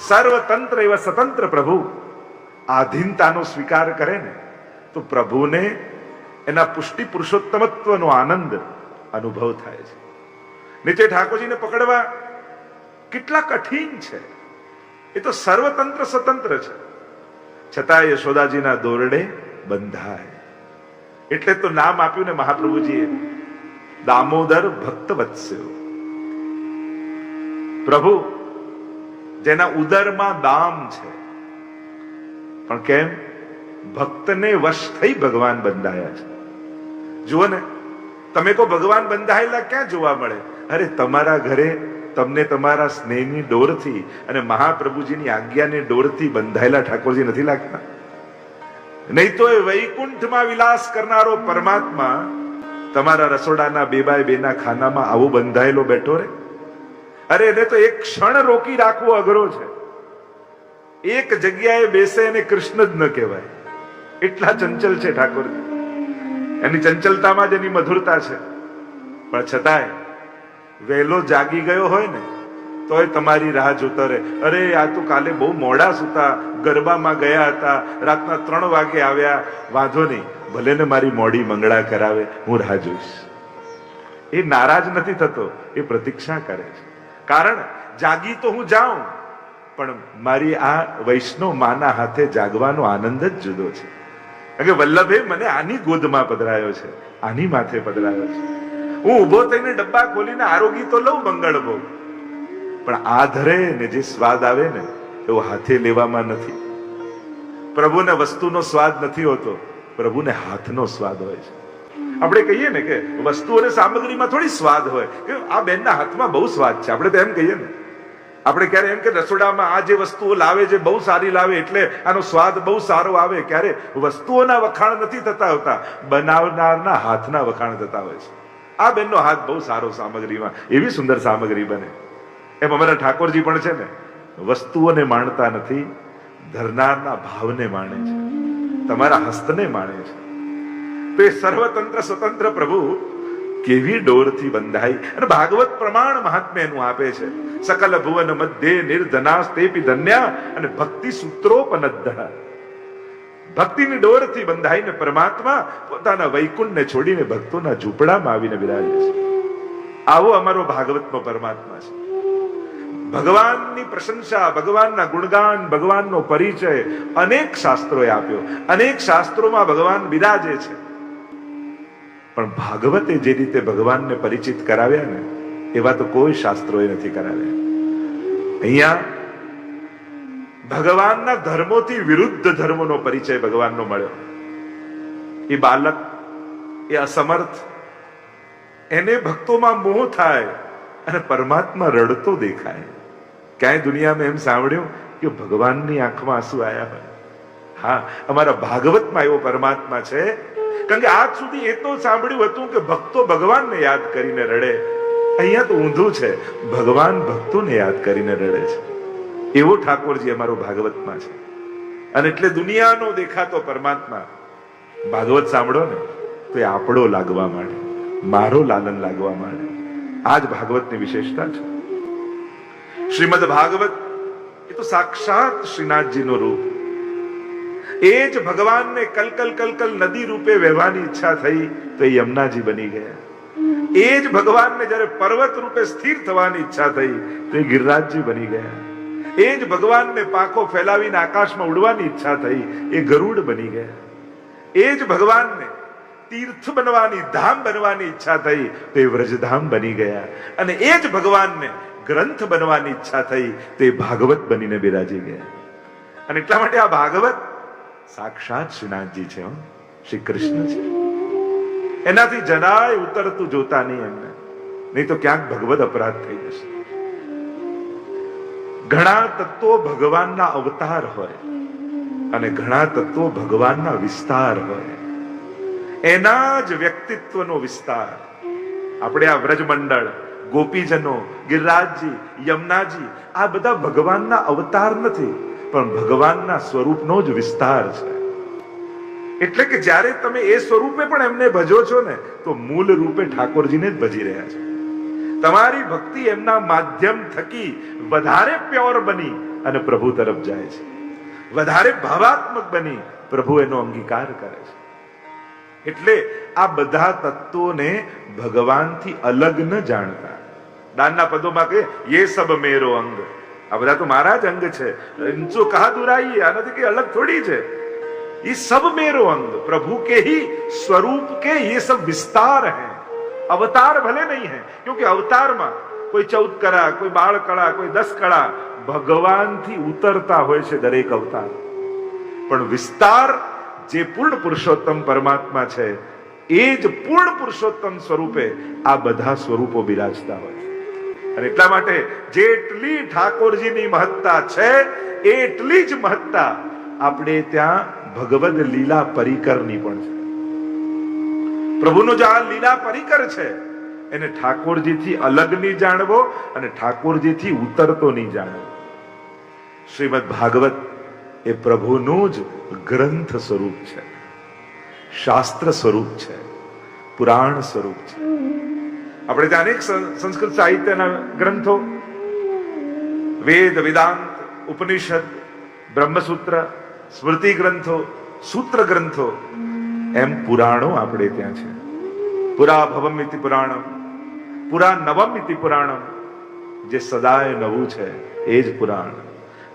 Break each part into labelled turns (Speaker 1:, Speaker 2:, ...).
Speaker 1: સર્વતંત્ર એવા સ્વતંત્ર પ્રભુ આધીનતાનો સ્વીકાર કરે ને તો પ્રભુને એના પુષ્ટિ પુરુષોત્તમત્વનો આનંદ અનુભવ થાય છે. નીચે ઠાકોરજીને પકડવા કેટલા કઠિન છે. એ તો સર્વતંત્ર સ્વતંત્ર છે, છતાં યશોદાજીના દોરડે બંધાય. એટલે તો નામ આપ્યું ને મહાપ્રભુજીએ, દામોદર ભક્ત વત્સ્યો. પ્રભુ જેના ઉદરમાં દામ છે, પણ કેમ? ભક્તને વશ થઈ ભગવાન બંધાયા છે. જુઓ ને, તમે કહો ભગવાન બંધાયેલા ક્યાં જોવા મળે? અરે તમારા ઘરે તમને તમારા સ્નેહની ડોરથી અને મહાપ્રભુજીની આજ્ઞાની ડોરથી બંધાયેલા ઠાકોરજી નથી લાગતા? નહીં તો એ વૈકુંઠમાં વિલાસ કરનારો પરમાત્મા તમારા રસોડાના 2x2 ના ખાનામાં આવો બંધાયેલો બેઠો રે? અરે એને તો એક ક્ષણ રોકી રાખવો અઘરો છે. એક જગ્યાએ બેસે એને કૃષ્ણ જ ન કહેવાય, એટલા ચંચલ છે ઠાકોરજી. એની ચંચલતામાં જ એની મધુરતા છે. પણ છતાંય વહેલો જાગી ગયો હોય ને તોય તમારી રાહ જોતો રહે. અરે આ તો કાલે બહુ મોડા સુતા, ગરબામાં ગયા હતા, રાતના 3 વાગે આવ્યા, વાંધો નહીં, ભલે ને મારી મોડી મંગળા કરાવે, હું રાહ જોઈશ. એ નારાજ નથી થતો, એ પ્રતીક્ષા કરે છે. કારણ જાગી તો હું જાઉં, પણ મારી આ વૈષ્ણવ માના હાથે જાગવાનો આનંદ જ જુદો છે. કારણ કે વલ્લભે મને આની ગોદમાં પધરાયો છે, આની માથે પધરાયો છે. હું ઉભો થઈને ડબ્બા ખોલીને આરોગી તો લઉં મંગળ ભોગ, પણ આ ધરે ને જે સ્વાદ આવે ને એવો હાથે લેવામાં નથી. પ્રભુને વસ્તુનો સ્વાદ નથી હોતો, પ્રભુને હાથનો સ્વાદ હોય છે. આપણે કહીએ ને કે વસ્તુ અને સામગ્રીમાં થોડી સ્વાદ હોય, કે આ બેનના હાથમાં બહુ સ્વાદ છે, આપણે તો એમ કહીએ ને. આપણે ક્યારે એમ કે રસોડામાં આ જે વસ્તુઓ લાવે છે બહુ સારી લાવે એટલે આનો સ્વાદ બહુ સારો આવે. ક્યારે વસ્તુઓના વખાણ નથી થતા હોતા, બનાવનારના હાથના વખાણ થતા હોય છે. આ બેનનો હાથ બહુ સારો સામગ્રીમાં, એવી સુંદર સામગ્રી બને. એમ અમારા ઠાકોરજી પણ છે ને, વસ્તુઓને માણતા નથી, ધરનારના ભાવને માણે છે, તમારા હસ્તને માણે છે. તો એ સર્વતંત્ર સ્વતંત્ર પ્રભુ કેવી ડોરથી બંધાઈ. અને ભાગવત પ્રમાણ મહાત્મ્ય એનું આપે છે. સકલ ભુવન મધ્યે નિર્ધનાસ્તેપી ધન્યા અને ભક્તિ સૂત્રોપનદ્ધ. ભક્તિની ડોરથી બંધાઈને પરમાત્મા પોતાના વૈકુંઠને છોડીને ભક્તોના ઝૂંપડામાં આવીને બિરાજે છે. આવો અમારો ભાગવતનો પરમાત્મા છે. ભગવાનની પ્રશંસા, ભગવાનના ગુણગાન, ભગવાનનો પરિચય અનેક શાસ્ત્રોએ આપ્યો. અનેક શાસ્ત્રોમાં ભગવાન બિરાજે છે. પણ ભાગવતે જે રીતે ભગવાનને પરિચિત કરાવ્યા ને એવા તો કોઈ શાસ્ત્રોએ નથી કરાવ્યા. અહીંયા ભગવાનના ધર્મોથી વિરુદ્ધ ધર્મનો પરિચય ભગવાનનો મળ્યો. એ બાલક, એ અસમર્થ, એને ભક્તોમાં મોહ થાય અને પરમાત્મા રડતો દેખાય. ક્યાંય દુનિયામાં એમ સાંભળ્યું કે ભગવાનની આંખમાં આંસુ આવ્યા હોય? હા, અમારા ભાગવતમાં એવો પરમાત્મા છે. કારણ કે આજ સુધી એ તો સાંભળ્યું હતું કે ભક્તો ભગવાનને યાદ કરીને રડે. અહીંયા તો ઊંધું છે, ભગવાન ભક્તોને યાદ કરીને રડે છે. એવો ઠાકોરજી અમારો ભાગવતમાં છે. અને એટલે દુનિયાનો દેખાતો પરમાત્મા ભાગવત સાંભળો ને તો એ આપણો લાગવા માંડે, મારો લાલન લાગવા માંડે. આ જ ભાગવતની વિશેષતા છે. શ્રીમદ ભાગવત એ તો સાક્ષાત શ્રીનાથજીનું રૂપ. એ જ ભગવાનને કલકલ કલકલ નદી રૂપે વહેવાની ઈચ્છા થઈ તો એ યમુનાજી બની ગયા. એ જ ભગવાનને જ્યારે પર્વત રૂપે સ્થિર થવાની ઈચ્છા થઈ તો એ ગિરિરાજજી બની ગયા. એ જ ભગવાનને પાંખો ફેલાવીને આકાશમાં ઉડવાની ઈચ્છા થઈ એ ગરુડ બની ગયા. એ જ ભગવાનને તીર્થ બનવાની, ધામ બનવાની ઈચ્છા થઈ તો એ વ્રજધામ બની ગયા. અને એ જ ભગવાનને ગ્રંથ બનવાની ઈચ્છા થઈ તો એ ભાગવત બનીને બિરાજી ગયા. અને એટલા માટે આ ભાગવત સાક્ષાત શ્રીનાથજી છે, શ્રી કૃષ્ણ છે. એનાથી જરાય ઉતરતું જોતા નહીં એમને, નહીં તો ક્યાંક ભગવદ અપરાધ થઈ જશે. ઘણા તત્વો ભગવાનના અવતાર હોય અને ઘણા તત્વો ભગવાનના વિસ્તાર હોય. એના જ વ્યક્તિત્વનો વિસ્તાર. આપણે આ વ્રજમંડળ, ગોપીજનો, ગિરિરાજજી, યમુનાજી, આ બધા ભગવાનના અવતાર નથી, પણ ભગવાનના સ્વરૂપનો જ વિસ્તાર છે. એટલે કે જ્યારે તમે એ સ્વરૂપે પણ એમને ભજો છો ને તો મૂળ રૂપે ઠાકોરજીને જ ભજી રહ્યા છો. તમારી ભક્તિ એમના માધ્યમ થકી વધારે પ્યોર બની અને પ્રભુ તરફ જાય છે, વધારે ભાવાત્મક બની પ્રભુ એનો અંગીકાર કરે છે. એટલે આ બધા તત્વોને ભગવાનથી અલગ ન જાણતા. દાનના પદોમાં કહે યે સબ મેરો અંગ, આ બધા તો મારા જ અંગ છે. ઇનસો કહા દુરાઈ, આ નથી કે અલગ થોડી છે. ये सब मेरो अंग प्रभु के ही स्वरूप के ये सब विस्तार हैं. अवतार भले नहीं है, क्योंकि अवतार में कोई 14 कड़ा, कोई 12 कड़ा, कोई 10 कड़ा भगवान थी उतरता होय छे दरेक अवतार. पण विस्तार जे पूर्ण पुरुषोत्तम परमात्मा छे ए ज पूर्ण पुरुषोत्तम स्वरूपे आ बधा स्वरूपो बिराजता होय छे. અને એટલા માટે જેટલી ઠાકોરજીની મહત્તા છે એટલી જ મહત્તા આપણે ત્યાં ભગવદ લીલા પરિકરની પણ છે. પ્રભુનો જે આ લીલા પરિકર છે એને ઠાકોરજીથી અલગ નહીં જાણવો અને ઠાકોરજીથી ઉતરતો નહીં જાણવો. શ્રીમદ ભાગવત એ પ્રભુનું જ ગ્રંથ સ્વરૂપ છે, શાસ્ત્ર સ્વરૂપ છે, પુરાણ સ્વરૂપ છે. આપણે ત્યાં અનેક સંસ્કૃત સાહિત્યના ગ્રંથો, વેદ, વેદાંત, ઉપનિષદ, બ્રહ્મસૂત્ર, સ્મૃતિ ગ્રંથો, સૂત્ર ગ્રંથો, એમ પુરાણો આપણે ત્યાં છે. પુરા ભવમ ઇતિ પુરાણમ, પુરા નવમ ઇતિ પુરાણમ. જે સદાય નવું છે એ જ પુરાણ,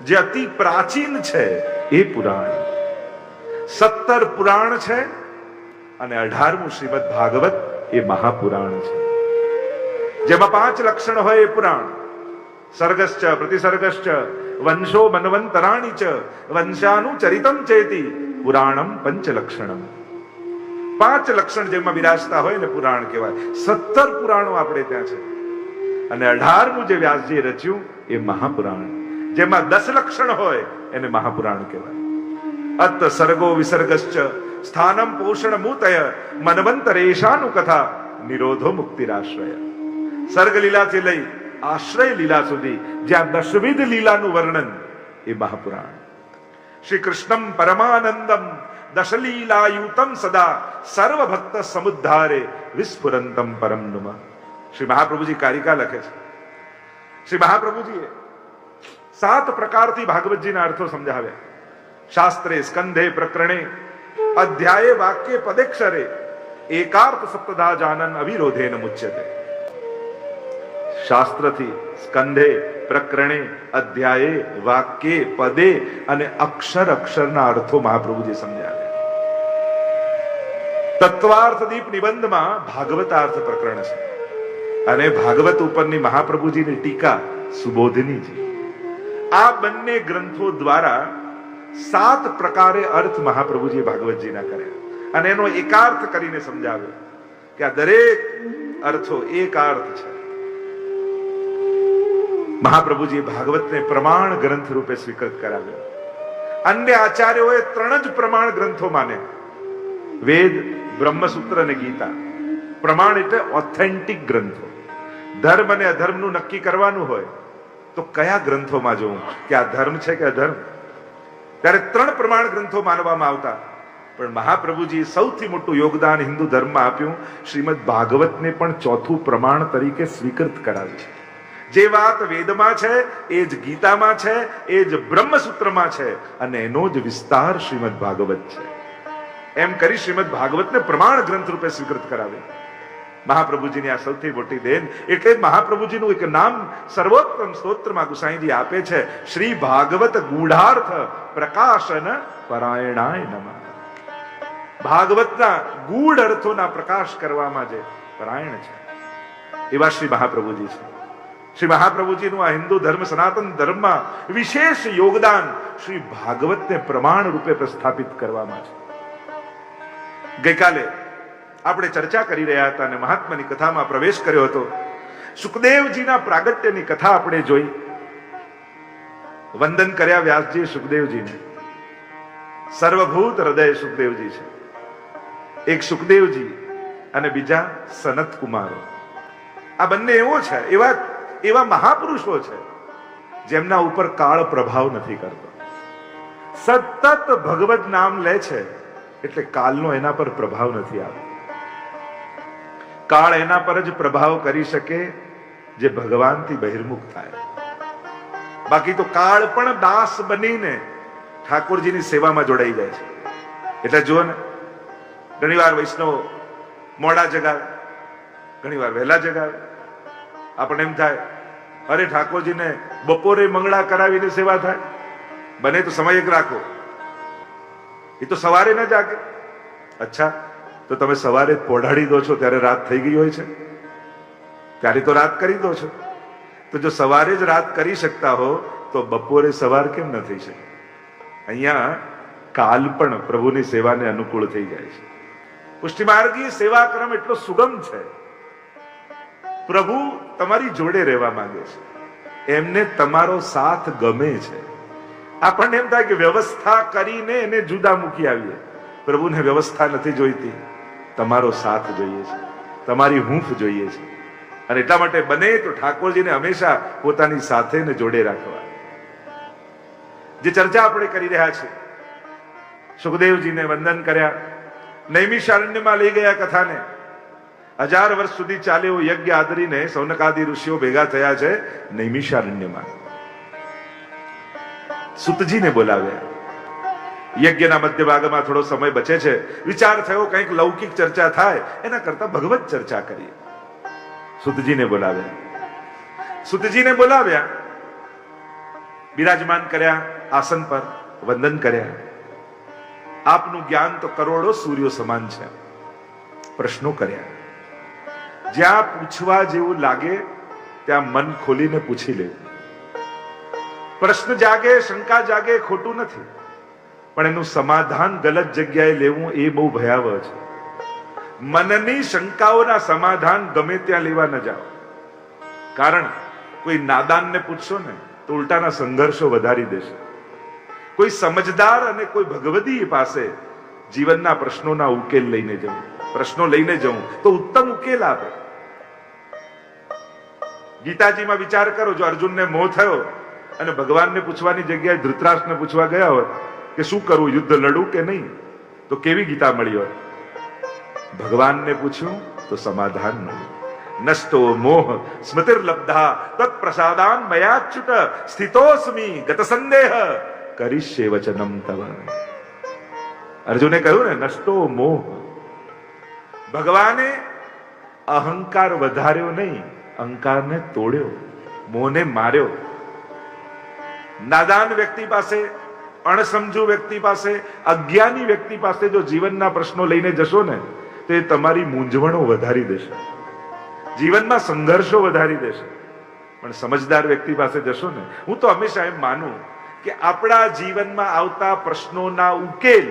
Speaker 1: જે અતિ પ્રાચીન છે એ પુરાણ. 17 પુરાણ છે અને 18મું શ્રીમદ ભાગવત એ મહાપુરાણ છે. જેમાં 5 લક્ષણ હોય એ પુરાણ. સર્ગશ્ચ પ્રતિસર્ગશ્ચ વંશો મન્વંતરાણી ચ વંશાનુચરિતમ ચેતિ પુરાણમ પંચલક્ષણમ. 5 લક્ષણ જેમાં વિરાજતા હોય ને પુરાણ કહેવાય. 17 પુરાણો આપણે ત્યાં છે અને 18મું જે વ્યાસજીએ રચ્યું એ મહાપુરાણ, જેમાં 10 લક્ષણ હોય એને મહાપુરાણ કહેવાય. અત સર્ગો વિસર્ગશ્ચ સ્થાનમ પોષણ મૂતય મન્વંતરેશાનુ કથા નિરોધો મુક્તિરાશ્રય. સર્ગ લીલાથી લઈ આશ્રય લીલા સુધી જ્યાં દશવિધ લીલાનું વર્ણન એ મહાપુરાણ. શ્રી કૃષ્ણમ પરમાનંદમ દશલીલાયુતમ સદા સર્વ ભક્ત સમુદ્ધારે વિસ્ફુરંતમ પરમ નુમ. શ્રી મહાપ્રભુજી કારિકા લખે છે. શ્રી મહાપ્રભુજીએ 7 પ્રકારથી ભાગવતજીના અર્થો સમજાવ્યા. શાસ્ત્રે, સ્કંધે, પ્રકરણે, અધ્યાયે, વાક્ય, પદેક્ષરે એકાર્થ સપ્તધા જાનન અવિરોધેન મુચ્યતે. શાસ્ત્રથી, સ્કંધે, પ્રકરણે, અધ્યાયે, વાક્ય, પદે અને અક્ષર અક્ષરના અર્થો મહાપ્રભુજી સમજાવ્યા. તત્વાર્થ દીપ નિબંધમાં ભાગવતાર્થ પ્રકરણ છે અને ભાગવત ઉપરની મહાપ્રભુજીની ટીકા સુબોધનીજી. આ બંને ગ્રંથો દ્વારા 7 પ્રકારે અર્થ મહાપ્રભુજી ભાગવતજીના કર્યા અને એનો એકાર્થ કરીને સમજાવ્યો કે આ દરેક અર્થો એક અર્થ છે. મહાપ્રભુજી ભાગવતને પ્રમાણ ગ્રંથ રૂપે સ્વીકૃત કરાવ્યો. અન્ય આચાર્યોએ 3 જ પ્રમાણ ગ્રંથો માને: વેદ, બ્રહ્મસૂત્ર અને ગીતા. પ્રમાણ એટલે ઓથેન્ટિક ગ્રંથો. ધર્મ અને અધર્મનું નક્કી કરવાનું હોય તો કયા ગ્રંથોમાં જોવું કે આ ધર્મ છે કે અધર્મ, ત્યારે 3 પ્રમાણ ગ્રંથો માનવામાં આવતા. પણ મહાપ્રભુજી સૌથી મોટું યોગદાન હિન્દુ ધર્મમાં આપ્યું. શ્રીમદ ભાગવતને પણ 4થું પ્રમાણ તરીકે સ્વીકૃત કરાવી છે. જે વાત વેદમાં છે એ જ ગીતામાં છે, એ જ બ્રહ્મસૂત્રમાં છે અને એનો જ વિસ્તાર શ્રીમદ ભાગવત છે. એમ કરી શ્રીમદ ભાગવતને પ્રમાણ ગ્રંથ રૂપે સ્વીકૃત કરાવે. મહાપ્રભુજીની આ સૌથી મોટી દેન. એટલે મહાપ્રભુજીનું એક નામ સર્વોત્તમ સ્તોત્રમાં ગુસાઈજી આપે છે: શ્રી ભાગવત ગૂઢાર્થ પ્રકાશન પરાયણાય નમઃ. ભાગવતના ગૂઢ અર્થોના પ્રકાશ કરવામાં જે પરાયણ છે એવા શ્રી મહાપ્રભુજી છે. શ્રી મહાપ્રભુજીનું આ હિન્દુ ધર્મ, સનાતન ધર્મમાં વિશેષ યોગદાન શ્રી ભાગવતને પ્રમાણ રૂપે પ્રસ્થાપિત કરવામાં છે. ગઈકાલે આપણે ચર્ચા કરી રહ્યા હતા અને મહાત્માની કથામાં પ્રવેશ કર્યો હતો. સુખદેવજીના પ્રાગટ્યની કથા આપણે જોઈ. વંદન કર્યા વ્યાસજી સુખદેવજીને. સર્વભૂત હૃદય સુખદેવજી છે. એક સુખદેવજી અને બીજા સનત કુમારો. આ બંને એવો છે, એવા મહાપુરુષો છે જેમના ઉપર કાળ પ્રભાવ નથી કરતો. સતત ભગવત નામ લે છે એટલે કાળનો એના પર પ્રભાવ નથી આવતો. કાળ એના પર જ પ્રભાવ કરી શકે જે ભગવાનથી બહિર્મુખ થાય. બાકી તો કાળ પણ દાસ બનીને ઠાકોરજીની સેવામાં જોડાઈ જાય છે. એટલે જુઓ ને, ઘણી વાર વૈષ્ણવ મોડા જગાવે, ઘણી વાર વહેલા જગાવે. આપણે એમ થાય, અરે ઠાકોરજીને બપોરે મંગળા કરાવીને સેવા થાય, બને તો સમય એક રાખો, એ તો સવારે ન જાગે. અચ્છા, તો તમે સવારે પોઢાડી દો છો ત્યારે રાત થઈ ગઈ હોય છે, ત્યારે તો રાત કરી દો છો. તો જો સવારે જ રાત કરી શકતા હો તો બપોરે સવાર કેમ ન થઈ શકે? અહીંયા કાલ પણ પ્રભુની સેવાને અનુકૂળ થઈ જાય છે. પુષ્ટિમાર્ગી સેવા ક્રમ એટલો સુગમ છે. પ્રભુ તમારી જોડે રહેવા માંગે છે, એમને તમારો સાથ ગમે છે. આપણને એમ થાય કે વ્યવસ્થા કરીને એને જુદા મૂકી આવીએ. પ્રભુને વ્યવસ્થા નથી જોઈતી, તમારો સાથ જોઈએ છે, તમારી હૂંફ જોઈએ છે. અને એટલા માટે બને તો ઠાકોરજીને હંમેશા પોતાની સાથે ને જોડે રાખવા. જે ચર્ચા આપણે કરી રહ્યા છીએ, સુખદેવજીને વંદન કર્યા, નૈમિષારણ્યમાં લઈ ગયા કથાને. 1000 વર્ષ સુધી ચાલે એવો યજ્ઞ આદરીને સૌનકાદી ઋષિઓ ભેગા થયા છે નૈમિષારણ્યમાં. સુતજીને બોલાવ્યા. યજ્ઞના મધ્ય ભાગમાં થોડો સમય બચે છે. વિચાર થયો કંઈક લૌકિક ચર્ચા થાય એના કરતા ભગવત ચર્ચા કરીએ. સુતજીને બોલાવ્યા, બિરાજમાન કર્યા આસન પર, વંદન કર્યા. આપનું જ્ઞાન તો કરોડો સૂર્યો સમાન છે. પ્રશ્નો કર્યા. જ્યાં પૂછવા જેવું લાગે ત્યાં મન ખોલીને પૂછી લેવું. પ્રશ્ન જાગે, શંકા જાગે, ખોટું નથી, પણ એનું સમાધાન ગલત જગ્યાએ લેવું એ બહુ ભયાવહ છે. મનની શંકાઓના સમાધાન ગમે ત્યાં લેવા ન જાઓ. કારણ કોઈ નાદાનને પૂછશો ને તો ઉલટાના સંઘર્ષો વધારી દેશે. કોઈ સમજદાર અને કોઈ ભગવદી પાસે જીવનના પ્રશ્નોના ઉકેલ લઈને જવું, પ્રશ્નો લઈને જવું તો ઉત્તમ ઉકેલ આપે. ગીતાજીમાં વિચાર કરો, જો અર્જુનને મોહ થયો અને ભગવાનને પૂછવાની જગ્યાએ ધૃતરાષ્ટ્રને પૂછવા ગયા હોત કે શું કરવું, યુદ્ધ લડવું કે નહીં, તો કેવી ગીતા મળી હોત? ભગવાનને પૂછ્યું તો સમાધાન મળ્યું. નષ્ટો મોહ સ્મૃતિર્લબ્ધા તત્ પ્રસાદાન મયાચ્યુત સ્થિતોસ્મિ ગત સંદેહ કરીષ્યે વચનમ તવ. અર્જુને કહ્યું ને, નષ્ટો મોહ. ભગવાને અહંકાર વધાર્યો નહીં, અહંકારને તોડ્યો, મોહને માર્યો. નાદાન વ્યક્તિ પાસે, અણસમજુ વ્યક્તિ પાસે, અજ્ઞાની વ્યક્તિ પાસે જો જીવનના પ્રશ્નો લઈને જશો ને તો એ તમારી મૂંઝવણો વધારી દેશે, જીવનમાં સંઘર્ષો વધારી દેશે. પણ સમજદાર વ્યક્તિ પાસે જશો ને, હું તો હંમેશા એમ માનું કે આપણા જીવનમાં આવતા પ્રશ્નોના ઉકેલ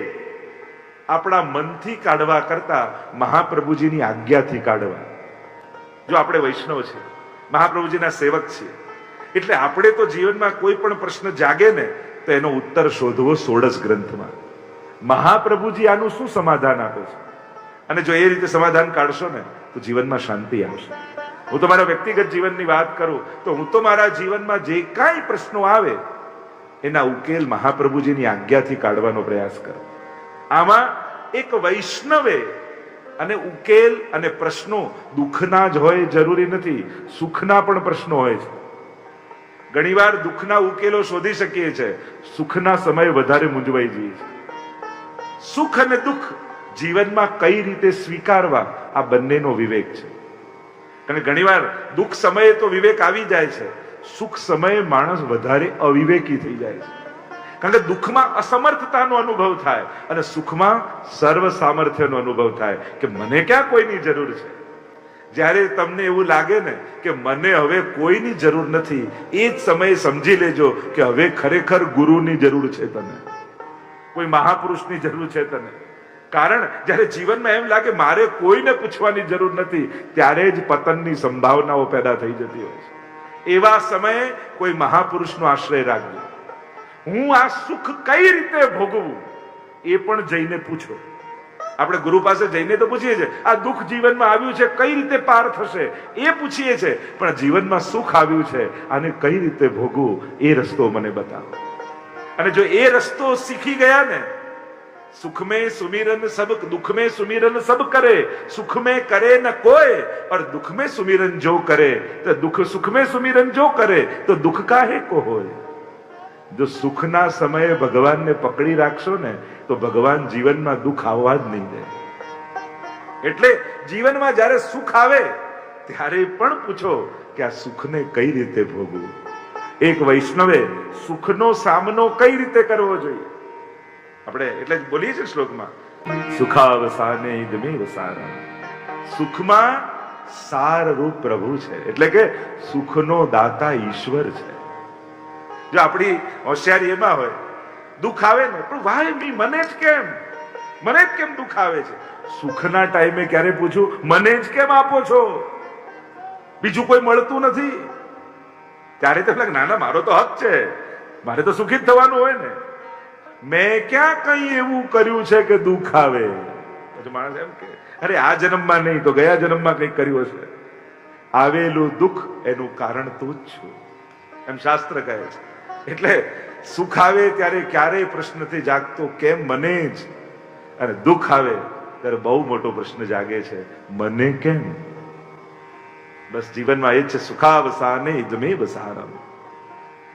Speaker 1: આપણા મનથી કાઢવા કરતા મહાપ્રભુજીની આજ્ઞાથી કાઢવા. જો આપણે વૈષ્ણવ છીએ, મહાપ્રભુજીના સેવક છીએ, એટલે આપણે તો જીવનમાં કોઈ પણ પ્રશ્ન જાગે ને તો એનો ઉત્તર શોધવો 16 ગ્રંથમાં. મહાપ્રભુજી આનું શું સમાધાન આપે છે, અને જો એ રીતે સમાધાન કાઢશો ને તો જીવનમાં શાંતિ આવશે. હું તો મારા વ્યક્તિગત જીવનની વાત કરું તો હું તો મારા જીવનમાં જે કાંઈ પ્રશ્નો આવે એના ઉકેલ મહાપ્રભુજીની આજ્ઞાથી કાઢવાનો પ્રયાસ કરું. આમાં એક વૈષ્ણવે અને ઉકેલ અને પ્રશ્નો દુઃખના જ હોય જરૂરી નથી, સુખના પણ પ્રશ્નો હોય છે. ઘણીવાર દુઃખના ઉકેલો શોધી શકીએ છીએ, સુખના સમયે વધારે મૂંઝવાઈ જઈએ છીએ. સુખ અને દુઃખ જીવનમાં કઈ રીતે સ્વીકારવા, આ બંનેનો વિવેક છે. કારણ કે ઘણીવાર દુઃખ સમયે તો વિવેક આવી જાય છે, સુખ સમયે માણસ વધારે અવિવેકી થઈ જાય છે. કારણ કે દુઃખમાં અસમર્થતાનો અનુભવ થાય અને સુખમાં સર્વ સામર્થ્યનો અનુભવ થાય કે મને ક્યાં કોઈની જરૂર છે. જ્યારે તમને એવું લાગે ને કે મને હવે કોઈની જરૂર નથી, એ જ સમયે સમજી લેજો કે હવે ખરેખર ગુરુની જરૂર છે, તને કોઈ મહાપુરુષની જરૂર છે તને. કારણ જ્યારે જીવનમાં એમ લાગે મારે કોઈને પૂછવાની જરૂર નથી, ત્યારે જ પતનની સંભાવનાઓ પેદા થઈ જતી હોય છે. એવા સમયે કોઈ મહાપુરુષનો આશ્રય રાખજો. હું આ સુખ કઈ રીતે ભોગવું એ પણ જઈને પૂછો. આપણે ગુરુ પાસે જઈને તો પૂછીએ છીએ, આ દુઃખ જીવનમાં આવ્યું છે કઈ રીતે પાર થશે એ પૂછીએ છીએ, પણ જીવનમાં સુખ આવ્યું છે આને કઈ રીતે ભોગવું એ રસ્તો મને બતાવો. અને જો એ રસ્તો શીખી ગયા ને, सुख में सुमिरन सब, दुख में सुमिरन सब करे, सुख में करे न कोई और दुख में सुमिरन जो करे तो दुख, सुख में सुमिरन जो करे तो दुख काहे को होय। જો સુખના સમયે ભગવાનને પકડી રાખશો ને તો ભગવાન જીવનમાં દુઃખ આવવા જ નહીં દે. એટલે જીવનમાં જ્યારે સુખ આવે ત્યારે પણ પૂછો કે આ સુખને કઈ રીતે ભોગવું. એક વૈષ્ણવે સુખનો સામનો કઈ રીતે કરવો જોઈએ. આપણે એટલે જ બોલીએ છીએ શ્લોકમાં, સુખાવસાને ઇદમેવ સારમ. સુખમાં સારરૂપ પ્રભુ છે, એટલે કે સુખનો દાતા ઈશ્વર છે. જો આપણી હોશિયારી એમાં હોય, દુઃખ આવે ને પણ વાય મી, મને જ કેમ દુઃખ આવે છે. સુખના ટાઈમે ક્યારે પૂછું, મને જ કેમ આપો છો, બીજું કોઈ મળતું નથી. ત્યારે તો લાગે ના ના મારો તો હક છે, મારે તો સુખી જ થવાનું હોય ને, મેં ક્યાં કઈ એવું કર્યું છે કે દુઃખ આવે. પછી માણસ એમ કે અરે આ જન્મમાં નહીં તો ગયા જન્મમાં કંઈક કર્યું હશે. આવેલું દુઃખ એનું કારણ તું જ છું, એમ શાસ્ત્ર કહે છે. એટલે સુખ આવે ત્યારે ક્યારેય પ્રશ્ન નથી જાગતો કેમ મને જ, અને દુઃખ આવે ત્યારે બહુ મોટો પ્રશ્ન જાગે છે મને કેમ. બસ જીવનમાં એ જ છે, સુખાવસાને ઇદમેવ સારમ.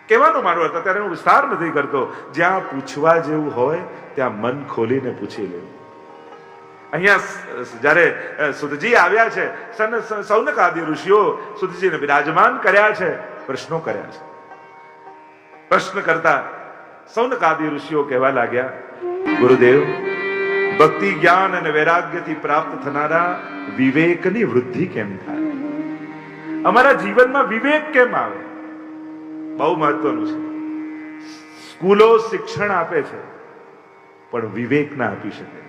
Speaker 1: કહેવાનો મારો અર્થ અત્યારે હું વિસ્તાર નથી કરતો, જ્યાં પૂછવા જેવું હોય ત્યાં મન ખોલીને પૂછી લેવું. અહીંયા જયારે સુતજી આવ્યા છે, સૌનક આદિ ઋષિઓ સુતજીને બિરાજમાન કર્યા છે, પ્રશ્નો કર્યા છે. પ્રશ્ન કરતા સૌનક આદિ ઋષિઓ કહેવા લાગ્યા, ગુરુદેવ, ભક્તિ જ્ઞાન અને વૈરાગ્યથી પ્રાપ્ત થનારા વિવેકની વૃદ્ધિ કેમ થાય? અમારા જીવનમાં વિવેક કેમ આવે? બહુ મહત્વનું છે. સ્કૂલો શિક્ષણ આપે છે પણ વિવેક ના આપી શકે.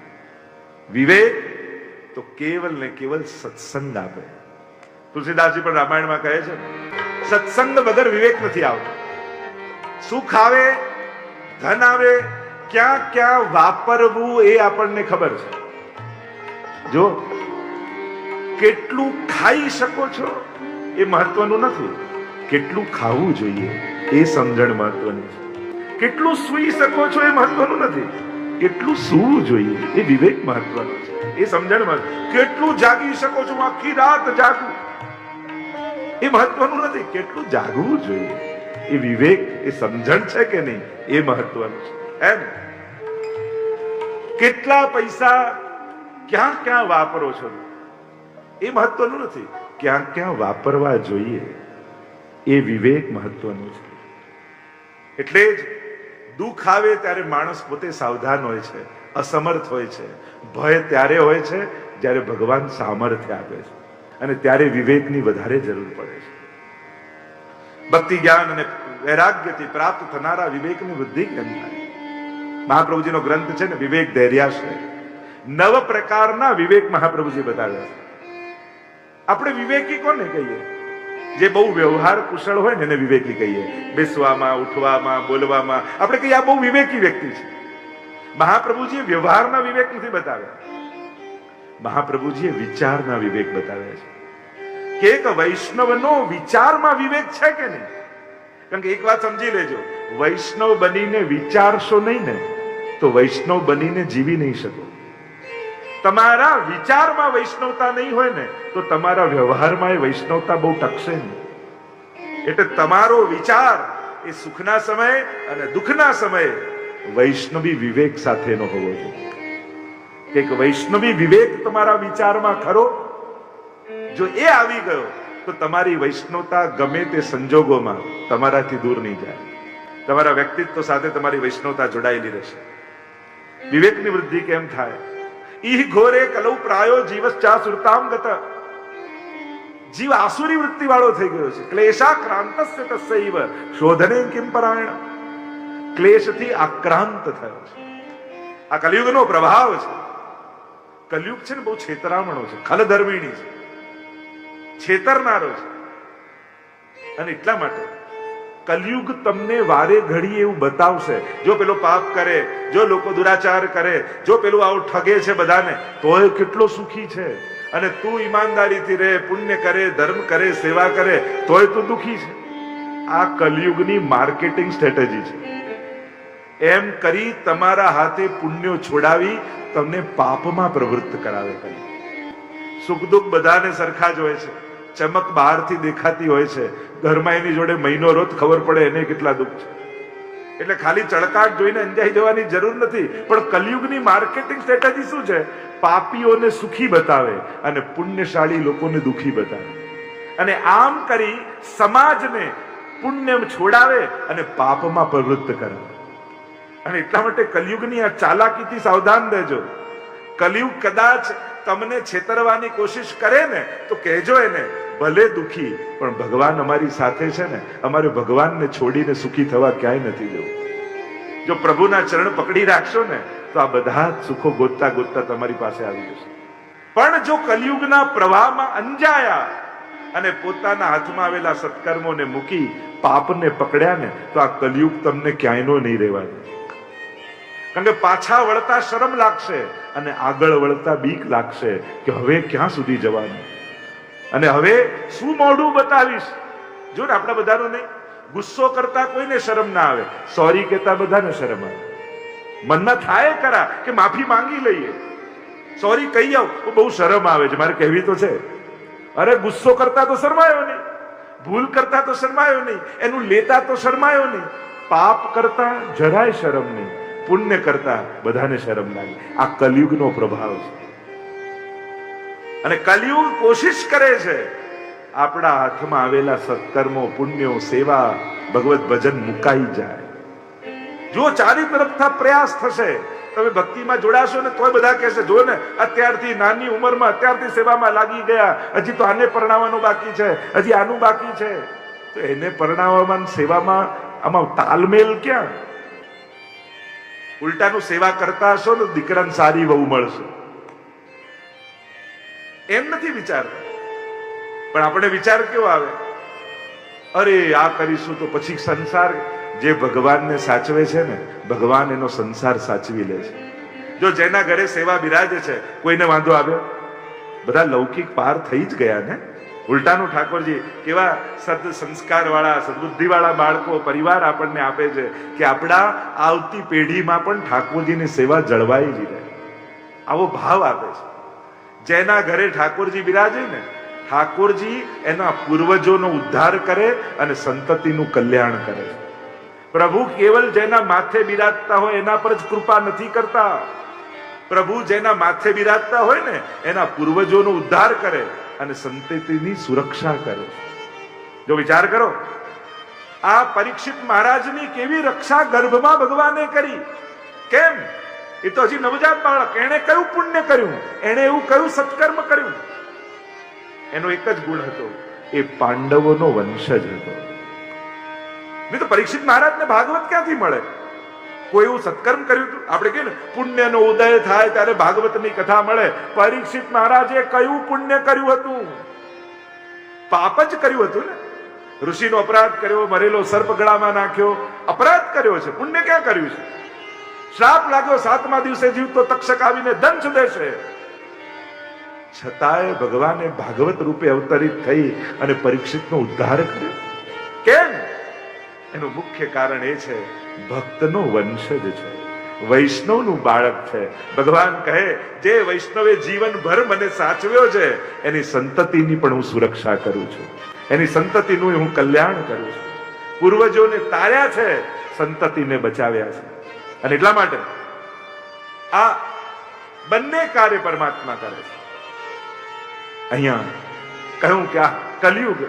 Speaker 1: વિવેક તો કેવલ ને કેવલ સત્સંગ આપે. તુલસીદાસજી પણ રામાયણમાં કહે છે, સત્સંગ વગર વિવેક નથી આવતો. સુખ આવે, ધન આવે, ક્યાં ક્યાં વાપરવું એ આપણને ખબર છે. જો કેટલું ખાઈ શકો છો એ મહત્વનું નથી, કેટલું ખાવું જોઈએ એ સમજણ મહત્વની છે. કેટલું સૂઈ શકો છો એ મહત્વનું નથી, કેટલું સૂવું જોઈએ એ વિવેક મહત્વનો છે, એ સમજણ મહત્વ. કેટલું જાગી શકો છો, આખી રાત જાગવું એ મહત્વનું નથી, કેટલું જાગવું જોઈએ એ વિવેક, એ સમજણ છે કે નહીં એ મહત્વનું છે. એમ કેટલા પૈસા ક્યાં ક્યાં વાપરો છો એ મહત્વનું નથી, ક્યાં ક્યાં વાપરવા જોઈએ એ વિવેક મહત્વનું છે. એટલે જ દુઃખ આવે ત્યારે માણસ પોતે સાવધાન હોય છે, અસમર્થ હોય છે. ભય ત્યારે હોય છે જ્યારે ભગવાન સામર્થ્ય આપે છે, અને ત્યારે વિવેકની વધારે જરૂર પડે છે. ભક્તિ જ્ઞાન અને વૈરાગ્યથી પ્રાપ્ત થનારા વિવેકની વૃદ્ધિ કેમ થાય? મહાપ્રભુજીનો ગ્રંથ છે ને વિવેક ધૈર્યાશ્રય, 9 પ્રકારના વિવેક મહાપ્રભુજી બતાવ્યા છે. આપણે વિવેકી કોને કહીએ? જે બહુ વ્યવહાર કુશળ હોય ને એને વિવેકી કહીએ. બેસવામાં, ઉઠવામાં, બોલવામાં આપણે કહીએ આ બહુ વિવેકી વ્યક્તિ છે. મહાપ્રભુજીએ વ્યવહારના વિવેક નથી બતાવ્યા, મહાપ્રભુજીએ વિચારના વિવેક બતાવ્યા છે. કે એક વૈષ્ણવનો વિચારમાં વિવેક છે કે નહીં? કારણ કે એક વાત સમજી લેજો, વૈષ્ણવ બનીને વિચારશો નહીં ને તો વૈષ્ણવ બનીને જીવી નહીં શકો. તમારા વિચારમાં વૈષ્ણવતા નહીં હોય ને તો તમારા વ્યવહારમાં એ વૈષ્ણવતા બહુ ટકશે નહીં. એટલે તમારો વિચાર એ સુખના સમયે અને દુઃખના સમયે વૈષ્ણવી વિવેક સાથેનો હોવો જોઈએ. એક વૈષ્ણવી વિવેક તમારા વિચારમાં ખરો, જો એ આવી ગયો તો તમારી વૈષ્ણવતા ગમે તે સંજોગોમાં તમારાથી દૂર નહીં જાય. તમારા વ્યક્તિત્વ સાથે તમારી વૈષ્ણવતા જોડાયેલી રહેશે. વિવેકની વૃદ્ધિ કેમ થાય? ઈ ઘોરે કલૌ પ્રાયો જીવશ્ચા સુરતામ ગત. જીવ આસુરી વૃત્તિ વાળો થઈ ગયો છે. ક્લેશાક્રાંતસ્ય તસ્યૈવ શોધને કિમ પરાયણ. ક્લેશથી આક્રાંત થયો છે. આ કલિયુગનો પ્રભાવ છે. કલિયુગ છે ને બહુ છેતરામણો છે, ખલધર્મિણી છે, છેતરનારો છે. અને એટલા માટે કલિયુગ તમને વારે ઘડી એવું બતાવશે, જો પેલો પાપ કરે, જો લોકો દુરાચાર કરે, જો પેલું આવું ઠગે છે બધાને, તોય કેટલો સુખી છે, અને તું ઈમાનદારીથી રહે, પુણ્ય કરે, ધર્મ કરે, સેવા કરે, તોય તું દુખી છે. આ કલિયુગની માર્કેટિંગ સ્ટ્રેટેજી છે. એમ કરી તમારા હાથે પુણ્યો છોડાવી તમને પાપમાં પ્રવૃત્ત કરાવે. સુખ દુઃખ બધાને સરખા જ હોય છે. ચમક બહારથી દેખાતી હોય છે, ઘરમાં એની જોડે મહિનો રોજ ખબર પડે એને કેટલા દુઃખ છે. એટલે ખાલી ચળકાટ જોઈને અંજાઈ જવાની જરૂર નથી. પણ કલયુગની માર્કેટિંગ સ્ટ્રેટેજી શું છે? પાપીઓને સુખી બતાવે અને પુણ્યશાળી લોકોને દુઃખી બતાવે. અને આમ કરી સમાજને પુણ્ય છોડાવે અને પાપમાં પ્રવૃત્ત કરે. અને એટલા માટે કલયુગની આ ચાલાકીથી સાવધાન રહેજો. કલયુગ કદાચ તમને છેતરવાની કોશિશ કરે ને તો કહેજો એને, ભલે દુખી પણ ભગવાન અમારી સાથે છે ને, અમારે ભગવાનને છોડીને સુખી થવા ક્યાંય નથી જવું. જો પ્રભુના ચરણ પકડી રાખશો ને તો આ બધા જ સુખો ગોતતા ગોતતા તમારી પાસે આવી જશે. પણ જો કલયુગના પ્રવાહમાં અંજાયા અને પોતાના હાથમાં આવેલા સત્કર્મોને મૂકી પાપને પકડ્યા ને તો આ કલયુગ તમને ક્યાંયનો નહીં રહેવા દે. કારણ કે પાછા વળતા શરમ લાગશે અને આગળ વળતા બીક લાગશે કે હવે ક્યાં સુધી જવાનું અને હવે શું મોઢું બતાવીશ. જો ને આપણા બધાનો નહીં, ગુસ્સો કરતા કોઈને શરમ ના આવે, સોરી કહેતા બધાને શરમ આવે. મનમાં થાય ખરા કે માફી માંગી લઈએ, સોરી કહી આવ, બહુ શરમ આવે છે, મારે કહેવી તો છે. અરે ગુસ્સો કરતા તો શરમાયો નહીં, ભૂલ કરતા તો શરમાયો નહીં, એનું લેતા તો શરમાયો નહીં, પાપ કરતા જરાય શરમ નહીં, પુણ્ય કરતા બધાને શરમ લાગે. આ કલયુગનો પ્રભાવ છે. અને કલયુગ કોશિશ કરે છે આપણા હાથમાં આવેલા સત્કર્મો, પુણ્યો, સેવા, ભગવત ભજન મુકાઈ જાય. જો ચારે તરફથી પ્રયાસ થશે, તમે ભક્તિમાં જોડાશો ને તોય બધા કહેશે, જો ને અત્યારથી નાની ઉંમરમાં અત્યારથી સેવામાં લાગી ગયા, હજી તો આને પરણાવવાનું બાકી છે, હજી આનું બાકી છે. તો એને પરણાવવામાં સેવામાં આમાં તાલમેલ ક્યાં? ઉલટાનું સેવા કરતા હશો ને દીકરાને સારી વહુ મળશે એમ નથી વિચારતા. પણ આપણે વિચાર કેવો આવે, અરે આ કરીશું તો પછી સંસાર. જે ભગવાનને સાચવે છે ને ભગવાન એનો સંસાર સાચવી લે છે. જો જેના ઘરે સેવા બિરાજે છે કોઈને વાંધો આવ્યો? બધા લૌકિક પાર થઈ જ ગયા ને. ઉલટાનું ઠાકોરજી કેવા સદ સંસ્કાર વાળા, સદબુદ્ધિ વાળા બાળકો, પરિવાર આપણને આપે છે કે આપણા આવતી પેઢીમાં પણ ઠાકોરજીની સેવા જળવાઈ જ રહે. આવો ભાવ આપે છે. જેના ઘરે ઠાકોરજી બિરાજે ને ઠાકોરજી એના પૂર્વજોનો ઉદ્ધાર કરે અને સંતતિનું કલ્યાણ કરે છે. પ્રભુ કેવલ જેના માથે બિરાજતા હોય એના પર જ કૃપા નથી કરતા. પ્રભુ જેના માથે બિરાજતા હોય ને એના પૂર્વજોનો ઉદ્ધાર કરે અને સંતતિની સુરક્ષા કરે. જો વિચાર કરો, આ પરીક્ષિત મહારાજની કેવી રક્ષા ગર્ભમાં ભગવાને કરી. કેમ? એ તો હજી નવજાત બાળક, એને કયું પુણ્ય કર્યું, એને એવું કયું સત્કર્મ કર્યું? એનો એક જ ગુણ હતો, એ પાંડવોનો વંશજ હતો. નહીં તો પરીક્ષિત મહારાજને ભાગવત ક્યાંથી મળે? કોઈ એવું સત્કર્મ કર્યું હતું? આપણે કહીએ ને પુણ્યનો ઉદય થાય ત્યારે ભાગવતની કથા મળે. પરીક્ષિત મહારાજે કયું પુણ્ય કર્યું હતું? પાપ જ કર્યું હતું ને. ઋષિનો અપરાધ કર્યો, મરેલો સર્પ ગળામાં નાખ્યો, અપરાધ કર્યો છે. પુણ્ય ક્યાં કર્યું છે? શ્રાપ લાગ્યો 7મા દિવસે જીવતો તક્ષક આવીને દંશ દેશે. છતાંય ભગવાને ભાગવત રૂપે અવતરિત થઈ અને પરીક્ષિતનો ઉદ્ધાર કર્યો. કેમ? એનું મુખ્ય કારણ એ છે ભક્તનો વંશજ છે, વૈષ્ણવનું બાળક છે. ભગવાન કહે જે વૈષ્ણવે જીવનભર મને સાચવ્યો છે એની સંતતિની પણ હું સુરક્ષા કરું છું, એની સંતતિનું હું કલ્યાણ કરું છું. પૂર્વજોને તાર્યા છે, સંતતિને બચાવ્યા છે. અને એટલા માટે આ બંને કાર્ય પરમાત્મા કરે છે. અહીંયા કહ્યું કે આ કલયુગ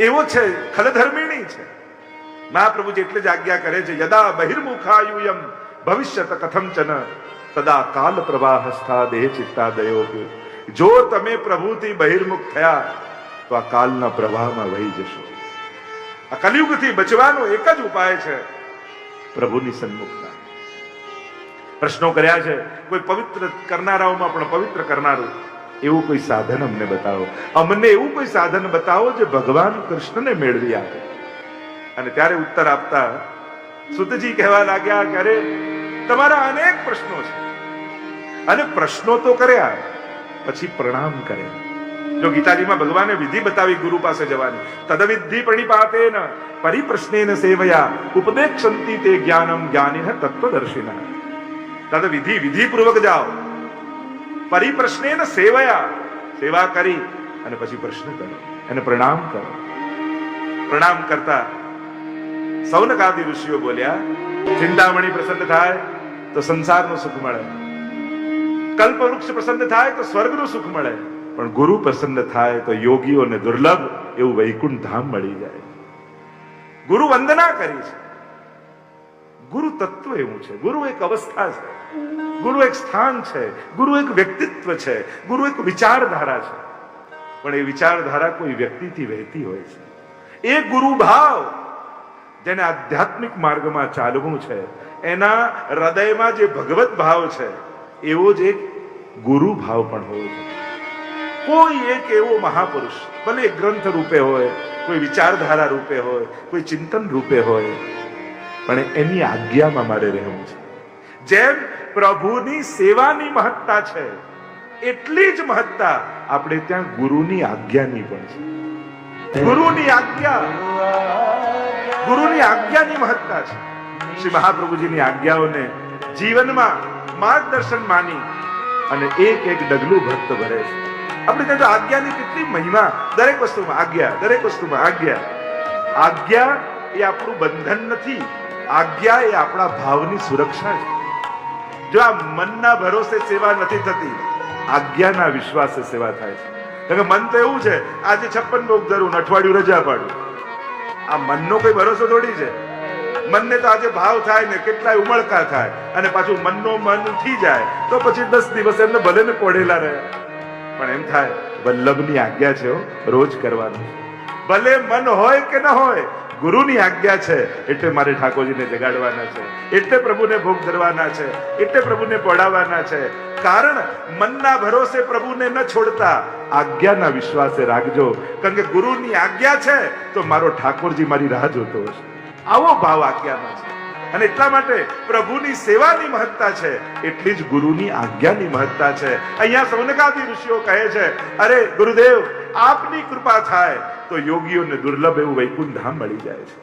Speaker 1: એવો છે, ખલધર્મિણી છે. મહાપ્રભુજી એટલે જ આજ્ઞા કરે છે, યદા બહિર્મુખાયુયમ ભવિષ્યત કથંચન તદા કાલ પ્રવાહસ્થા દેહ ચિત્તાદયો. જો તમે પ્રભુથી બહિર્મુખ થયા તો આ કાલના પ્રવાહમાં વહી જશો. આ કલયુગથી બચવાનો એક જ ઉપાય છે, પ્રભુની સન્મુખતા. પ્રશ્નો કર્યા છે, કોઈ પવિત્ર કરનારાઓમાં પણ પવિત્ર કરનારું એવું કોઈ સાધન અમને બતાવો, અમને એવું કોઈ સાધન બતાવો જે ભગવાન કૃષ્ણને મેળવી આપે. અને ત્યારે ઉત્તર આપતા સુતજી કહેવા લાગ્યા કે અરે તમારા અનેક પ્રશ્નો છે. અને પ્રશ્નો તો કર્યા પછી પ્રણામ કર્યા. જો ગીતાજીમાં ભગવાને વિધિ બતાવી ગુરુ પાસે જવાની, તદવિધિ પ્રણિપાતેન પરિપ્રશ્નેન સેવયા ઉપદેક્ષંતિ તે જ્ઞાનમ જ્ઞાનિન તત્વદર્શિનઃ. તદ વિધિપૂર્વક જાઓ, પરિપ્રશ્નેન સેવયા, સેવા કરી અને પછી પ્રશ્ન કરો, એને પ્રણામ કરો. પ્રણામ કરતા સૌનકાદિ ઋષિઓ બોલ્યા, ચિંતામણી પ્રસન્ન થાય તો સંસારનું સુખ મળે, કલ્પવૃક્ષ પ્રસન્ન થાય તો સ્વર્ગનું સુખ મળે, પણ ગુરુ પ્રસન્ન થાય તો યોગીઓને દુર્લભ એવું વૈકુંઠ ધામ મળી જાય. ગુરુ વંદના કરી છે. ગુરુ તત્વ એવું છે, ગુરુ એક અવસ્થા છે, ગુરુ એક સ્થાન છે, ગુરુ એક વ્યક્તિત્વ છે, ગુરુ એક વિચારધારા છે. પણ એ વિચારધારા કોઈ વ્યક્તિથી વહેતી હોય છે. એ ગુરુ ભાવ જેને આધ્યાત્મિક માર્ગમાં ચાલવું છે, એના હૃદયમાં જે ભગવત ભાવ છે, એવો જ એક ગુરુ ભાવ પણ હોવો જોઈએ. કોઈ એક એવો મહાપુરુષ, ભલે એક ગ્રંથ રૂપે હોય, કોઈ વિચારધારા રૂપે હોય, કોઈ ચિંતન રૂપે હોય, પણ એની આજ્ઞામાં મારે રહેવું છે. જેમ પ્રભુની સેવાની મહત્તા છે, એટલી જ મહત્તા આપણે ત્યાં ગુરુની આજ્ઞાની પણ છે. ગુરુની આજ્ઞાની મહત્તા છે. શ્રી મહાપ્રભુજીની આજ્ઞાઓને જીવનમાં માર્ગદર્શન માની અને એક એક ડગલું ભક્ત ભરે છે. આપણે ત્યાં તો આજ્ઞાની કેટલી મહિમા, દરેક વસ્તુમાં આજ્ઞા, દરેક વસ્તુમાં આજ્ઞા. આજ્ઞા એ આપણું બંધન નથી, આજ્ઞા એ આપણા ભાવની સુરક્ષા છે. જો આ મનના ભરોસે સેવા નથી થતી, આજ્ઞાના વિશ્વાસે સેવા થાય છે. મન તો એવું છે, આજે 56 ભોગ ધરું, અઠવાડિયું રજા પાડું. આ મનનો કોઈ ભરોસો થોડી છે. મનને તો આજે ભાવ થાય ને કેટલાય ઉમળકા થાય, અને પાછું મનનો મન ઉઠી જાય તો પછી 10 દિવસ એમને ભલે ને પડેલા રહે, પણ એમ થાય વલ્લભની આજ્ઞા છે, રોજ કરવાનું. ભલે મન હોય કે ન હોય, ગુરુની આજ્ઞા છે એટલે મારે ઠાકોરજીને જગાડવાના છે, એટલે પ્રભુને ભોગ ધરવાના છે, એટલે પ્રભુને પડાવવાના છે. કારણ મનના ભરોસે પ્રભુને ન છોડતા આજ્ઞાના વિશ્વાસે રાખજો, કારણ કે ગુરુની આજ્ઞા છે તો મારો ઠાકોરજી મારી રાહ જોતો હશે. આવો ભાવ આજ્ઞામાં છે. અને એટલા માટે પ્રભુની સેવાની મહત્તા છે, એટલી જ ગુરુની આજ્ઞાની મહત્તા છે. અહીંયા સૌનકાદિ ઋષિઓ કહે છે, અરે ગુરુદેવ, આપની કૃપા થાય તો યોગીઓને દુર્લભ એવું વૈકુંઠ ધામ મળી જાય છે.